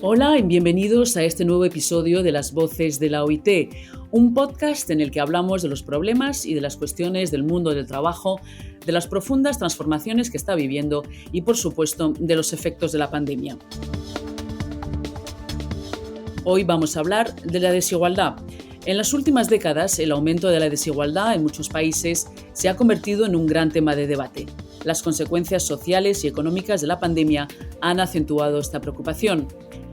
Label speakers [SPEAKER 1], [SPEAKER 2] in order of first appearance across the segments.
[SPEAKER 1] Hola y bienvenidos a este nuevo episodio de Las Voces de la OIT, un podcast en el que hablamos de los problemas y de las cuestiones del mundo del trabajo, de las profundas transformaciones que está viviendo y, por supuesto, de los efectos de la pandemia. Hoy vamos a hablar de la desigualdad. En las últimas décadas, el aumento de la desigualdad en muchos países se ha convertido en un gran tema de debate. Las consecuencias sociales y económicas de la pandemia han acentuado esta preocupación.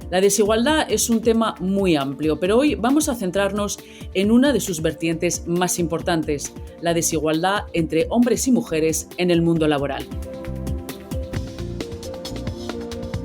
[SPEAKER 1] La desigualdad es un tema muy amplio, pero hoy vamos a centrarnos en una de sus vertientes más importantes, la desigualdad entre hombres y mujeres en el mundo laboral.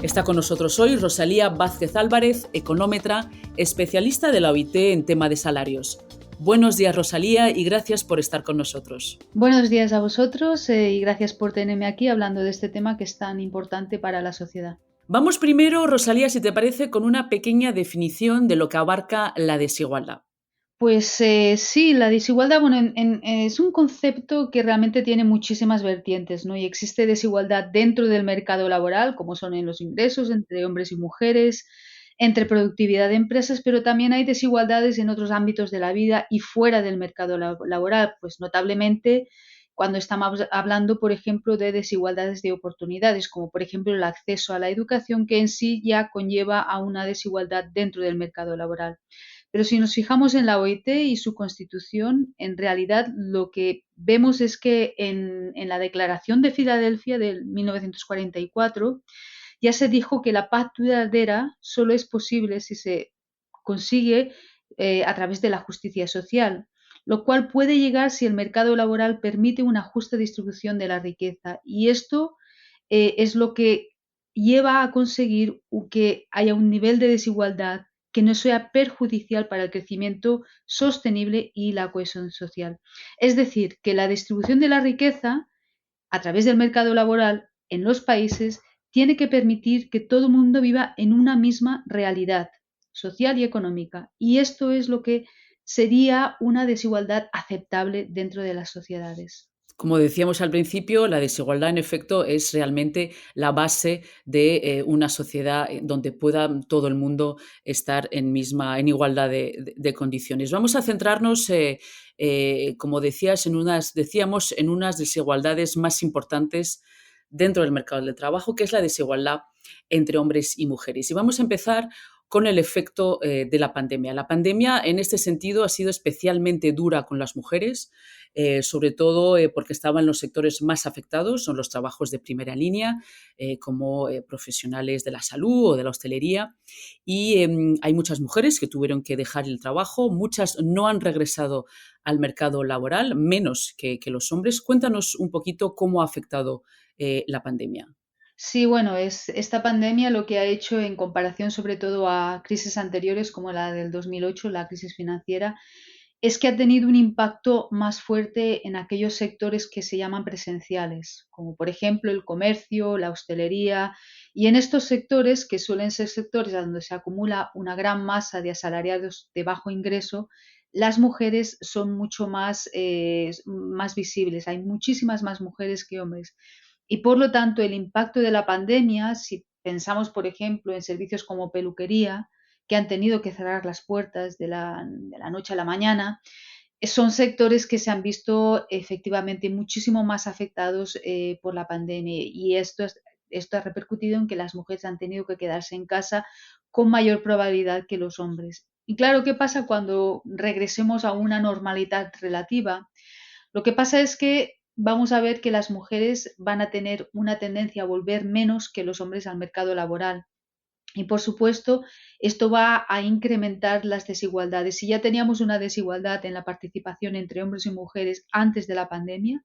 [SPEAKER 1] Está con nosotros hoy Rosalía Vázquez Álvarez, económetra, especialista de la OIT en tema de salarios. Buenos días, Rosalía, y gracias por estar con nosotros.
[SPEAKER 2] Buenos días a vosotros y gracias por tenerme aquí hablando de este tema que es tan importante para la sociedad.
[SPEAKER 1] Vamos primero, Rosalía, si te parece, con una pequeña definición de lo que abarca la desigualdad.
[SPEAKER 2] Pues sí, la desigualdad, bueno, es un concepto que realmente tiene muchísimas vertientes, ¿no? Y existe desigualdad dentro del mercado laboral, como son en los ingresos entre hombres y mujeres, entre productividad de empresas, pero también hay desigualdades en otros ámbitos de la vida y fuera del mercado laboral, pues notablemente cuando estamos hablando, por ejemplo, de desigualdades de oportunidades, como por ejemplo el acceso a la educación, que en sí ya conlleva a una desigualdad dentro del mercado laboral. Pero si nos fijamos en la OIT y su constitución, en realidad lo que vemos es que en la Declaración de Filadelfia de 1944 ya se dijo que la paz duradera solo es posible si se consigue a través de la justicia social, lo cual puede llegar si el mercado laboral permite una justa distribución de la riqueza. Y esto es lo que lleva a conseguir que haya un nivel de desigualdad que no sea perjudicial para el crecimiento sostenible y la cohesión social. Es decir, que la distribución de la riqueza a través del mercado laboral en los países tiene que permitir que todo el mundo viva en una misma realidad social y económica. Y esto es lo que sería una desigualdad aceptable dentro de las sociedades.
[SPEAKER 1] Como decíamos al principio, la desigualdad, en efecto, es realmente la base de una sociedad donde pueda todo el mundo estar en igualdad de condiciones. Vamos a centrarnos, como decíamos, en unas desigualdades más importantes dentro del mercado del trabajo, que es la desigualdad entre hombres y mujeres. Y vamos a empezar con el efecto de la pandemia. La pandemia, en este sentido, ha sido especialmente dura con las mujeres, sobre todo porque estaban los sectores más afectados, son los trabajos de primera línea, como profesionales de la salud o de la hostelería. Y hay muchas mujeres que tuvieron que dejar el trabajo, muchas no han regresado al mercado laboral, menos que los hombres. Cuéntanos un poquito cómo ha afectado la pandemia.
[SPEAKER 2] Sí, bueno, esta pandemia lo que ha hecho en comparación sobre todo a crisis anteriores como la del 2008, la crisis financiera, es que ha tenido un impacto más fuerte en aquellos sectores que se llaman presenciales, como por ejemplo el comercio, la hostelería, y en estos sectores, que suelen ser sectores donde se acumula una gran masa de asalariados de bajo ingreso, las mujeres son mucho más visibles, hay muchísimas más mujeres que hombres. Y por lo tanto, el impacto de la pandemia, si pensamos, por ejemplo, en servicios como peluquería, que han tenido que cerrar las puertas de la noche a la mañana, son sectores que se han visto efectivamente muchísimo más afectados por la pandemia y esto ha repercutido en que las mujeres han tenido que quedarse en casa con mayor probabilidad que los hombres. Y claro, ¿qué pasa cuando regresemos a una normalidad relativa? Lo que pasa es que vamos a ver que las mujeres van a tener una tendencia a volver menos que los hombres al mercado laboral. Y por supuesto, esto va a incrementar las desigualdades. Si ya teníamos una desigualdad en la participación entre hombres y mujeres antes de la pandemia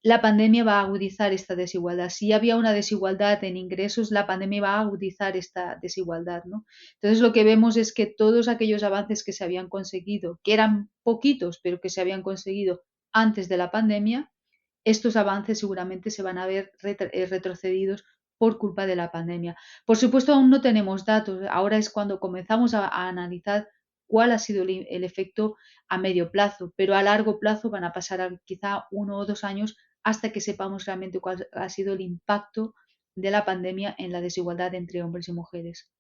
[SPEAKER 2] va a agudizar esta desigualdad. Si ya había una desigualdad en ingresos, la pandemia va a agudizar esta desigualdad, ¿no? Entonces, lo que vemos es que todos aquellos avances que se habían conseguido, que eran poquitos, pero que se habían conseguido antes de la pandemia, estos avances seguramente se van a ver retrocedidos por culpa de la pandemia. Por supuesto, aún no tenemos datos. Ahora es cuando comenzamos a analizar cuál ha sido el efecto a medio plazo, pero a largo plazo van a pasar quizá 1 o 2 años hasta que sepamos realmente cuál ha sido el impacto de la pandemia en la desigualdad entre hombres y mujeres.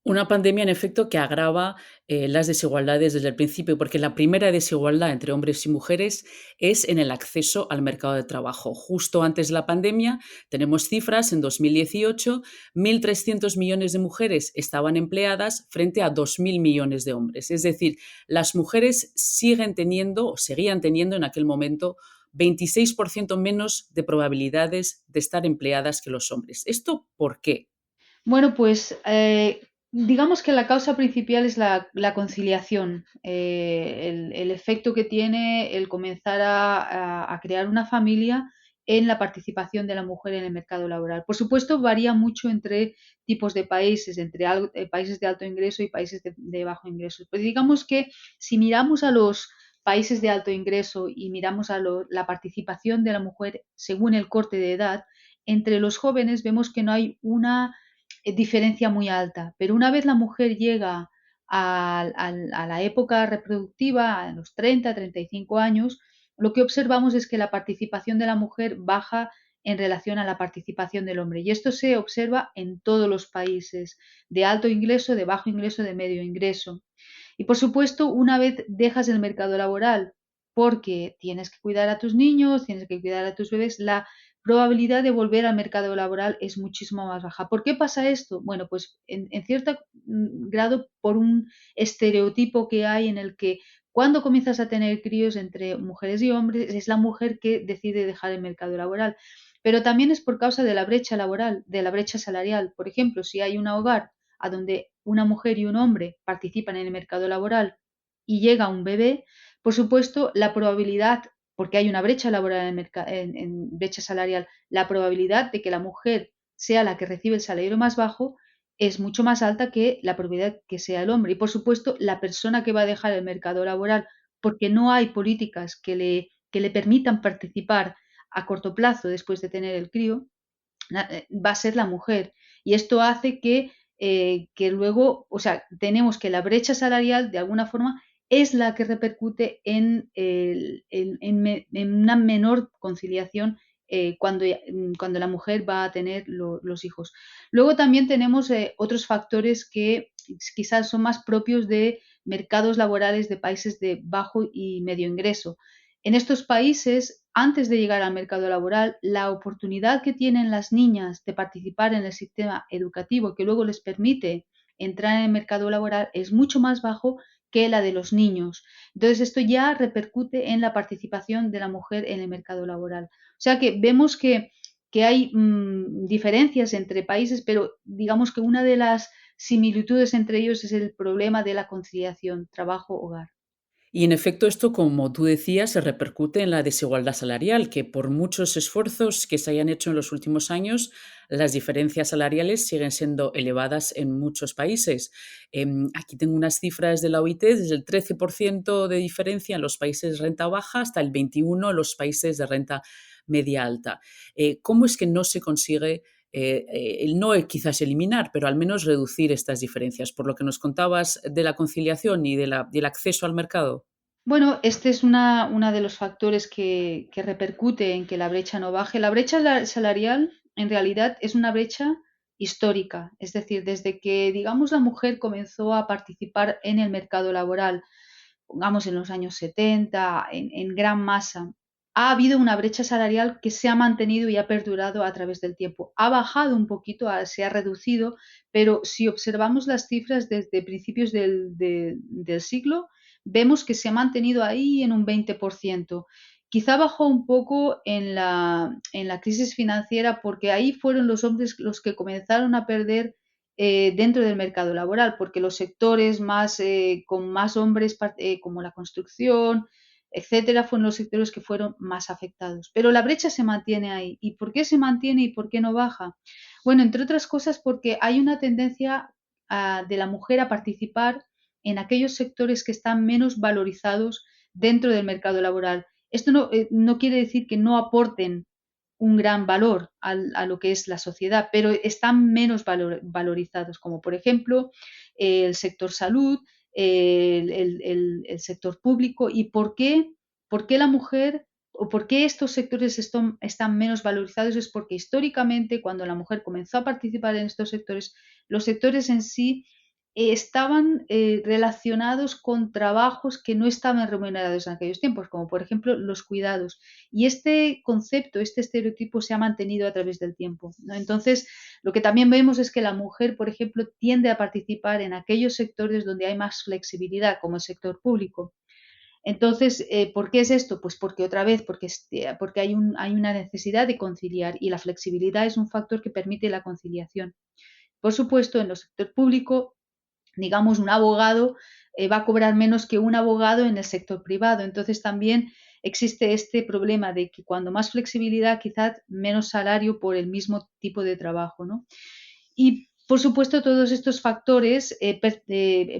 [SPEAKER 1] Una pandemia, en efecto, que agrava las desigualdades desde el principio, porque la primera desigualdad entre hombres y mujeres es en el acceso al mercado de trabajo. Justo antes de la pandemia, tenemos cifras, en 2018, 1.300 millones de mujeres estaban empleadas frente a 2.000 millones de hombres. Es decir, las mujeres siguen teniendo, o seguían teniendo en aquel momento, 26% menos de probabilidades de estar empleadas que los hombres. ¿Esto por qué?
[SPEAKER 2] Bueno, pues digamos que la causa principal es la conciliación, el efecto que tiene el comenzar a crear una familia en la participación de la mujer en el mercado laboral. Por supuesto, varía mucho entre tipos de países, entre países de alto ingreso y países de bajo ingreso. Pues digamos que si miramos a los países de alto ingreso y miramos a la participación de la mujer según el corte de edad, entre los jóvenes vemos que no hay una diferencia muy alta. Pero una vez la mujer llega a la época reproductiva, a los 30, 35 años, lo que observamos es que la participación de la mujer baja en relación a la participación del hombre. Y esto se observa en todos los países, de alto ingreso, de bajo ingreso, de medio ingreso. Y por supuesto, una vez dejas el mercado laboral porque tienes que cuidar a tus niños, tienes que cuidar a tus bebés, la probabilidad de volver al mercado laboral es muchísimo más baja. ¿Por qué pasa esto? Bueno, pues en cierto grado por un estereotipo que hay en el que cuando comienzas a tener críos entre mujeres y hombres es la mujer que decide dejar el mercado laboral. Pero también es por causa de la brecha laboral, de la brecha salarial. Por ejemplo, si hay un hogar a donde una mujer y un hombre participan en el mercado laboral y llega un bebé, por supuesto, la probabilidad, porque hay una brecha laboral en brecha salarial, la probabilidad de que la mujer sea la que recibe el salario más bajo es mucho más alta que la probabilidad que sea el hombre. Y por supuesto, la persona que va a dejar el mercado laboral porque no hay políticas que le permitan participar a corto plazo después de tener el crío, va a ser la mujer. Y esto hace que luego, o sea, tenemos que la brecha salarial, de alguna forma, es la que repercute en una menor conciliación cuando la mujer va a tener los hijos. Luego también tenemos otros factores que quizás son más propios de mercados laborales de países de bajo y medio ingreso. En estos países, antes de llegar al mercado laboral, la oportunidad que tienen las niñas de participar en el sistema educativo que luego les permite entrar en el mercado laboral es mucho más bajo que la de los niños. Entonces, esto ya repercute en la participación de la mujer en el mercado laboral. O sea que vemos que hay diferencias entre países, pero digamos que una de las similitudes entre ellos es el problema de la conciliación trabajo-hogar.
[SPEAKER 1] Y en efecto, esto, como tú decías, se repercute en la desigualdad salarial, que por muchos esfuerzos que se hayan hecho en los últimos años, las diferencias salariales siguen siendo elevadas en muchos países. Aquí tengo unas cifras de la OIT, desde el 13% de diferencia en los países de renta baja hasta el 21% en los países de renta media alta. ¿Cómo es que no se consigue el no quizás eliminar, pero al menos reducir estas diferencias, por lo que nos contabas de la conciliación y del acceso al mercado?
[SPEAKER 2] Bueno, este es una de los factores que repercute en que la brecha no baje. La brecha salarial en realidad es una brecha histórica, es decir, desde que, digamos, la mujer comenzó a participar en el mercado laboral, pongamos en los años 70, en gran masa, ha habido una brecha salarial que se ha mantenido y ha perdurado a través del tiempo. Ha bajado un poquito, se ha reducido, pero si observamos las cifras desde principios del siglo, vemos que se ha mantenido ahí en un 20%. Quizá bajó un poco en la crisis financiera porque ahí fueron los hombres los que comenzaron a perder dentro del mercado laboral, porque los sectores con más hombres, como la construcción, etcétera, fueron los sectores que fueron más afectados. Pero la brecha se mantiene ahí. ¿Y por qué se mantiene y por qué no baja? Bueno, entre otras cosas porque hay una tendencia de la mujer a participar en aquellos sectores que están menos valorizados dentro del mercado laboral. Esto no quiere decir que no aporten un gran valor a lo que es la sociedad, pero están menos valorizados, como por ejemplo el sector salud, el sector público. ¿Y por qué la mujer o por qué estos sectores están menos valorizados? Es porque históricamente cuando la mujer comenzó a participar en estos sectores, los sectores en sí estaban relacionados con trabajos que no estaban remunerados en aquellos tiempos, como por ejemplo los cuidados. Y este concepto, este estereotipo se ha mantenido a través del tiempo, ¿no? Entonces, lo que también vemos es que la mujer, por ejemplo, tiende a participar en aquellos sectores donde hay más flexibilidad, como el sector público. Entonces, ¿por qué es esto? Pues porque otra vez, porque hay una necesidad de conciliar y la flexibilidad es un factor que permite la conciliación. Por supuesto, en el sector público, digamos, un abogado va a cobrar menos que un abogado en el sector privado. Entonces también existe este problema de que cuando más flexibilidad, quizás menos salario por el mismo tipo de trabajo, ¿no? Y por supuesto, todos estos factores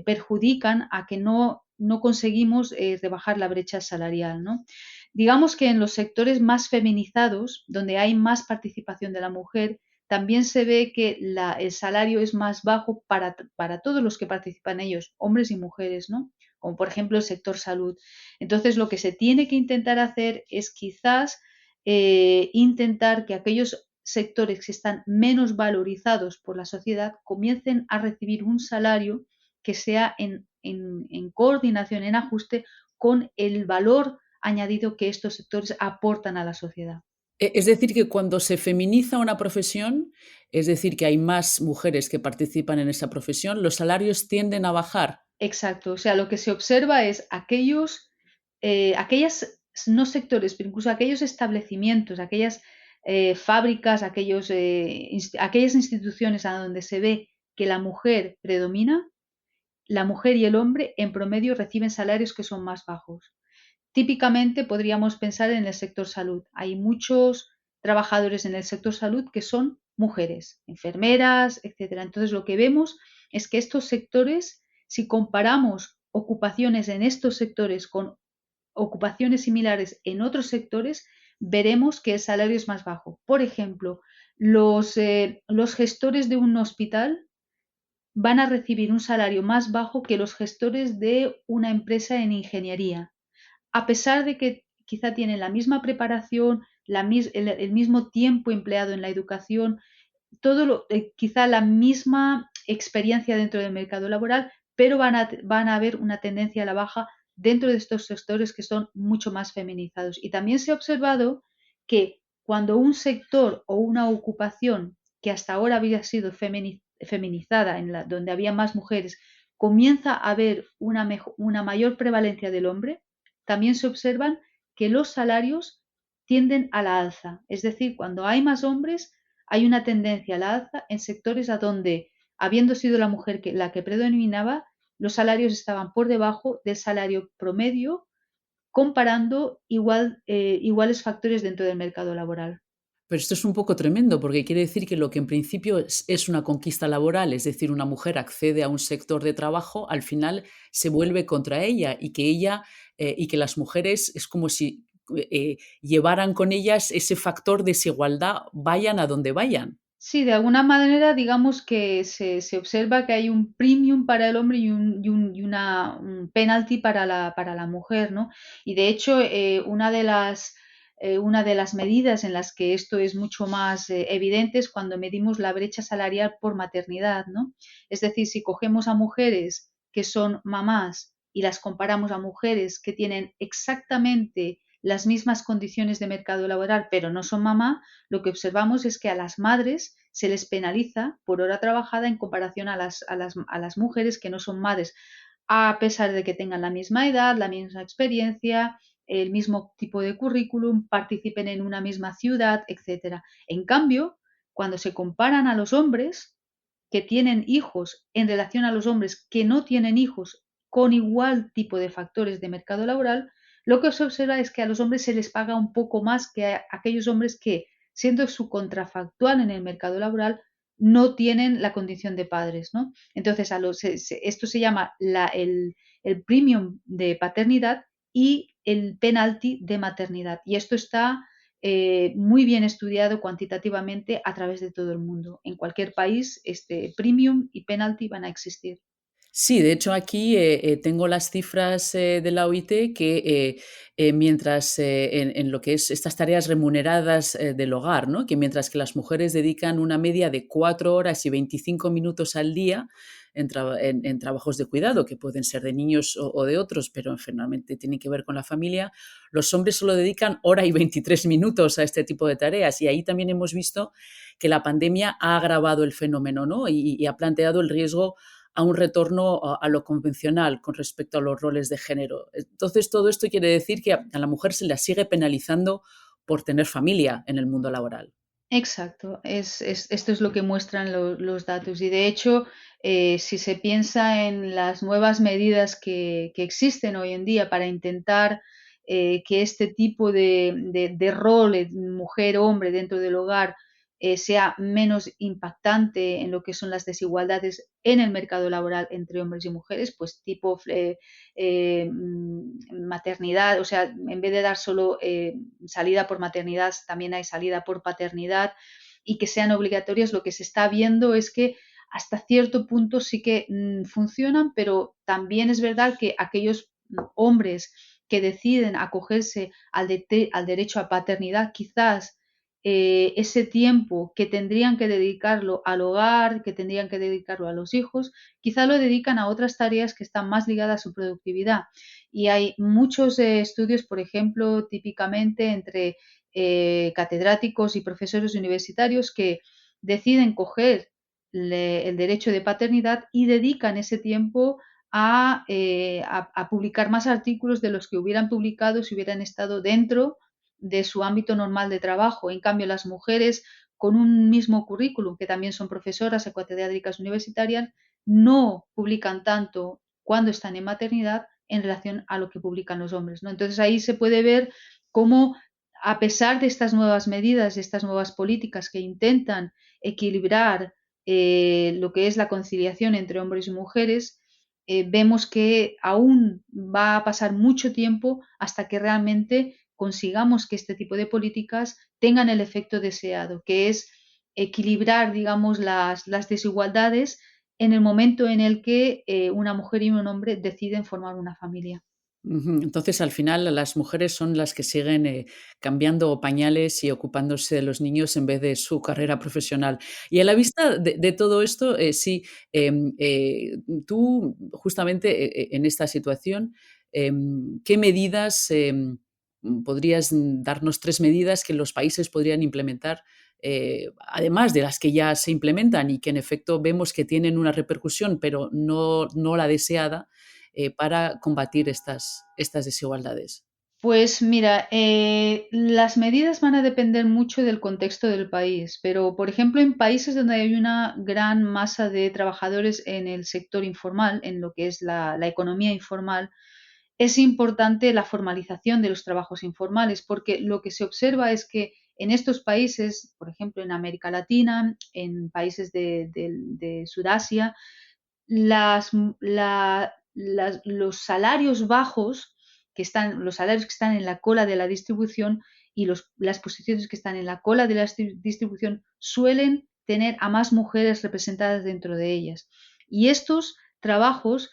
[SPEAKER 2] perjudican a que no conseguimos rebajar la brecha salarial, ¿no? Digamos que en los sectores más feminizados, donde hay más participación de la mujer, también se ve que el salario es más bajo para todos los que participan en ellos, hombres y mujeres, ¿no? Como por ejemplo el sector salud. Entonces, lo que se tiene que intentar hacer es quizás intentar que aquellos sectores que están menos valorizados por la sociedad comiencen a recibir un salario que sea en coordinación, en ajuste con el valor añadido que estos sectores aportan a la sociedad.
[SPEAKER 1] Es decir, que cuando se feminiza una profesión, es decir, que hay más mujeres que participan en esa profesión, los salarios tienden a bajar.
[SPEAKER 2] Exacto, o sea, lo que se observa es aquellas, no sectores, pero incluso aquellos establecimientos, aquellas fábricas, aquellas instituciones a donde se ve que la mujer predomina, la mujer y el hombre en promedio reciben salarios que son más bajos. Típicamente podríamos pensar en el sector salud. Hay muchos trabajadores en el sector salud que son mujeres, enfermeras, etcétera. Entonces, lo que vemos es que estos sectores, si comparamos ocupaciones en estos sectores con ocupaciones similares en otros sectores, veremos que el salario es más bajo. Por ejemplo, los gestores de un hospital van a recibir un salario más bajo que los gestores de una empresa en ingeniería, a pesar de que quizá tienen la misma preparación, el mismo tiempo empleado en la educación, quizá la misma experiencia dentro del mercado laboral, pero van a haber una tendencia a la baja dentro de estos sectores que son mucho más feminizados. Y también se ha observado que cuando un sector o una ocupación que hasta ahora había sido feminizada, donde había más mujeres, comienza a haber una mayor prevalencia del hombre, también se observan que los salarios tienden a la alza. Es decir, cuando hay más hombres, hay una tendencia a la alza en sectores a donde, habiendo sido la mujer la que predominaba, los salarios estaban por debajo del salario promedio, comparando iguales factores dentro del mercado laboral.
[SPEAKER 1] Pero esto es un poco tremendo, porque quiere decir que lo que en principio es una conquista laboral, es decir, una mujer accede a un sector de trabajo, al final se vuelve contra ella y que las mujeres es como si llevaran con ellas ese factor de desigualdad, vayan a donde vayan.
[SPEAKER 2] Sí, de alguna manera, digamos que se observa que hay un premium para el hombre un penalty para la mujer, ¿no? Y de hecho, una de las medidas en las que esto es mucho más evidente es cuando medimos la brecha salarial por maternidad, ¿no? Es decir, si cogemos a mujeres que son mamás y las comparamos a mujeres que tienen exactamente las mismas condiciones de mercado laboral, pero no son mamá, lo que observamos es que a las madres se les penaliza por hora trabajada en comparación a las mujeres que no son madres, a pesar de que tengan la misma edad, la misma experiencia, el mismo tipo de currículum, participen en una misma ciudad, etcétera. En cambio, cuando se comparan a los hombres que tienen hijos en relación a los hombres que no tienen hijos con igual tipo de factores de mercado laboral, lo que se observa es que a los hombres se les paga un poco más que a aquellos hombres que, siendo su contrafactual en el mercado laboral, no tienen la condición de padres, ¿no? Entonces, esto se llama el premium de paternidad y el penalty de maternidad. Y esto está muy bien estudiado cuantitativamente a través de todo el mundo. En cualquier país, este premium y penalty van a existir.
[SPEAKER 1] Sí, de hecho aquí tengo las cifras de la OIT que mientras en lo que es estas tareas remuneradas del hogar, ¿no? Que mientras que las mujeres dedican una media de 4 horas y 25 minutos al día en trabajos de cuidado, que pueden ser de niños o de otros, pero finalmente tienen que ver con la familia, los hombres solo dedican hora y 23 minutos a este tipo de tareas. Y ahí también hemos visto que la pandemia ha agravado el fenómeno, ¿no? Y ha planteado el riesgo a un retorno a lo convencional con respecto a los roles de género. Entonces, todo esto quiere decir que a la mujer se la sigue penalizando por tener familia en el mundo laboral.
[SPEAKER 2] Exacto, esto es lo que muestran los datos. Y de hecho, si se piensa en las nuevas medidas que existen hoy en día para intentar que este tipo de rol, mujer-hombre dentro del hogar, sea menos impactante en lo que son las desigualdades en el mercado laboral entre hombres y mujeres, pues tipo maternidad, o sea, en vez de dar solo salida por maternidad, también hay salida por paternidad y que sean obligatorias, lo que se está viendo es que hasta cierto punto sí que funcionan, pero también es verdad que aquellos hombres que deciden acogerse al derecho a paternidad, quizás ese tiempo que tendrían que dedicarlo al hogar, que tendrían que dedicarlo a los hijos, quizá lo dedican a otras tareas que están más ligadas a su productividad. Y hay muchos estudios, por ejemplo, típicamente entre catedráticos y profesores universitarios que deciden coger el derecho de paternidad y dedican ese tiempo a publicar más artículos de los que hubieran publicado si hubieran estado dentro de su ámbito normal de trabajo. En cambio, las mujeres con un mismo currículum, que también son profesoras o catedráticas universitarias, no publican tanto cuando están en maternidad en relación a lo que publican los hombres, ¿no? Entonces ahí se puede ver cómo, a pesar de estas nuevas medidas, de estas nuevas políticas que intentan equilibrar lo que es la conciliación entre hombres y mujeres, vemos que aún va a pasar mucho tiempo hasta que realmente consigamos que este tipo de políticas tengan el efecto deseado, que es equilibrar, digamos, las desigualdades en el momento en el que una mujer y un hombre deciden formar una familia.
[SPEAKER 1] Ujú. Entonces, al final, las mujeres son las que siguen cambiando pañales y ocupándose de los niños en vez de su carrera profesional. Y a la vista de todo esto, sí, tú justamente en esta situación, ¿qué medidas podrías darnos tres medidas que los países podrían implementar? Además de las que ya se implementan y que en efecto vemos que tienen una repercusión, pero no la deseada, para combatir estas desigualdades.
[SPEAKER 2] Pues mira, las medidas van a depender mucho del contexto del país, pero por ejemplo en países donde hay una gran masa de trabajadores en el sector informal, en lo que es la economía informal, es importante la formalización de los trabajos informales, porque lo que se observa es que en estos países, por ejemplo en América Latina, en países de Sudasia, las, los salarios bajos los salarios que están en la cola de la distribución y las posiciones que están en la cola de la distribución suelen tener a más mujeres representadas dentro de ellas. Y estos trabajos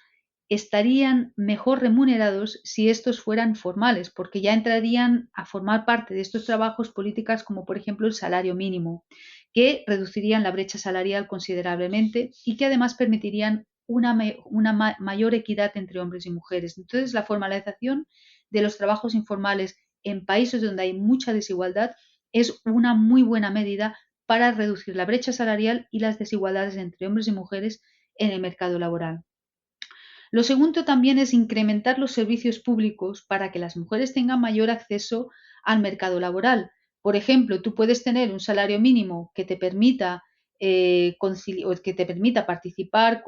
[SPEAKER 2] estarían mejor remunerados si estos fueran formales, porque ya entrarían a formar parte de estos trabajos políticas como por ejemplo el salario mínimo, que reducirían la brecha salarial considerablemente y que además permitirían una mayor equidad entre hombres y mujeres. Entonces, la formalización de los trabajos informales en países donde hay mucha desigualdad es una muy buena medida para reducir la brecha salarial y las desigualdades entre hombres y mujeres en el mercado laboral. Lo segundo también es incrementar los servicios públicos para que las mujeres tengan mayor acceso al mercado laboral. Por ejemplo, tú puedes tener un salario mínimo que te permita que te permita participar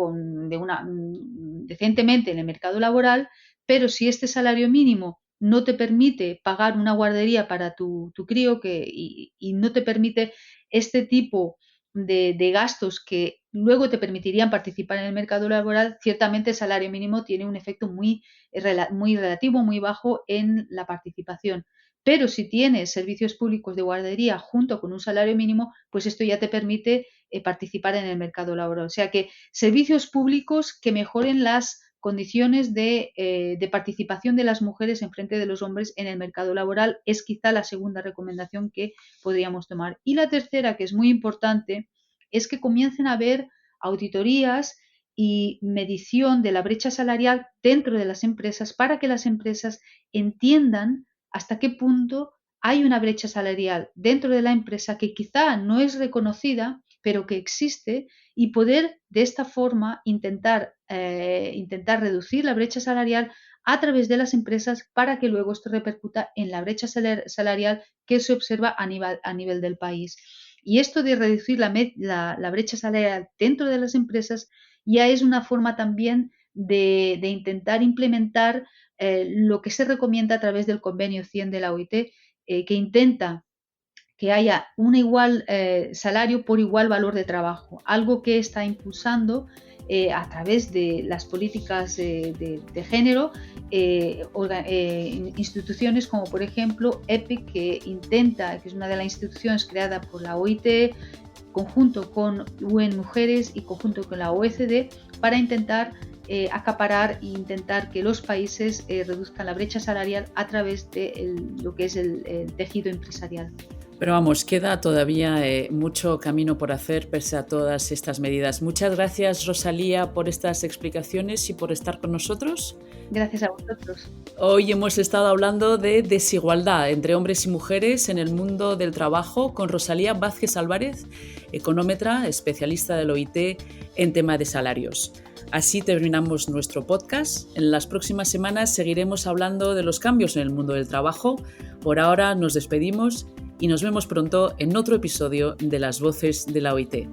[SPEAKER 2] decentemente en el mercado laboral, pero si este salario mínimo no te permite pagar una guardería para tu crío y no te permite este tipo de gastos que luego te permitirían participar en el mercado laboral, ciertamente el salario mínimo tiene un efecto muy relativo, muy bajo en la participación. Pero si tienes servicios públicos de guardería junto con un salario mínimo, pues esto ya te permite participar en el mercado laboral. O sea que servicios públicos que mejoren las condiciones de participación de las mujeres en frente de los hombres en el mercado laboral es quizá la segunda recomendación que podríamos tomar. Y la tercera, que es muy importante, es que comiencen a haber auditorías y medición de la brecha salarial dentro de las empresas para que las empresas entiendan hasta qué punto hay una brecha salarial dentro de la empresa que quizá no es reconocida, pero que existe, y poder de esta forma intentar reducir la brecha salarial a través de las empresas para que luego esto repercuta en la brecha salarial que se observa a nivel del país. Y esto de reducir la brecha salarial dentro de las empresas ya es una forma también de intentar implementar lo que se recomienda a través del convenio 100 de la OIT, que intenta que haya un igual salario por igual valor de trabajo, algo que está impulsando a través de las políticas de género, instituciones como por ejemplo EPIC, que es una de las instituciones creada por la OIT, conjunto con UN Mujeres y conjunto con la OECD, para intentar acaparar e intentar que los países reduzcan la brecha salarial a través de lo que es el tejido empresarial.
[SPEAKER 1] Pero vamos, queda todavía mucho camino por hacer pese a todas estas medidas. Muchas gracias, Rosalía, por estas explicaciones y por estar con nosotros.
[SPEAKER 2] Gracias a vosotros.
[SPEAKER 1] Hoy hemos estado hablando de desigualdad entre hombres y mujeres en el mundo del trabajo con Rosalía Vázquez Álvarez, económetra, especialista del OIT en tema de salarios. Así terminamos nuestro podcast. En las próximas semanas seguiremos hablando de los cambios en el mundo del trabajo. Por ahora nos despedimos y nos vemos pronto en otro episodio de Las Voces de la OIT.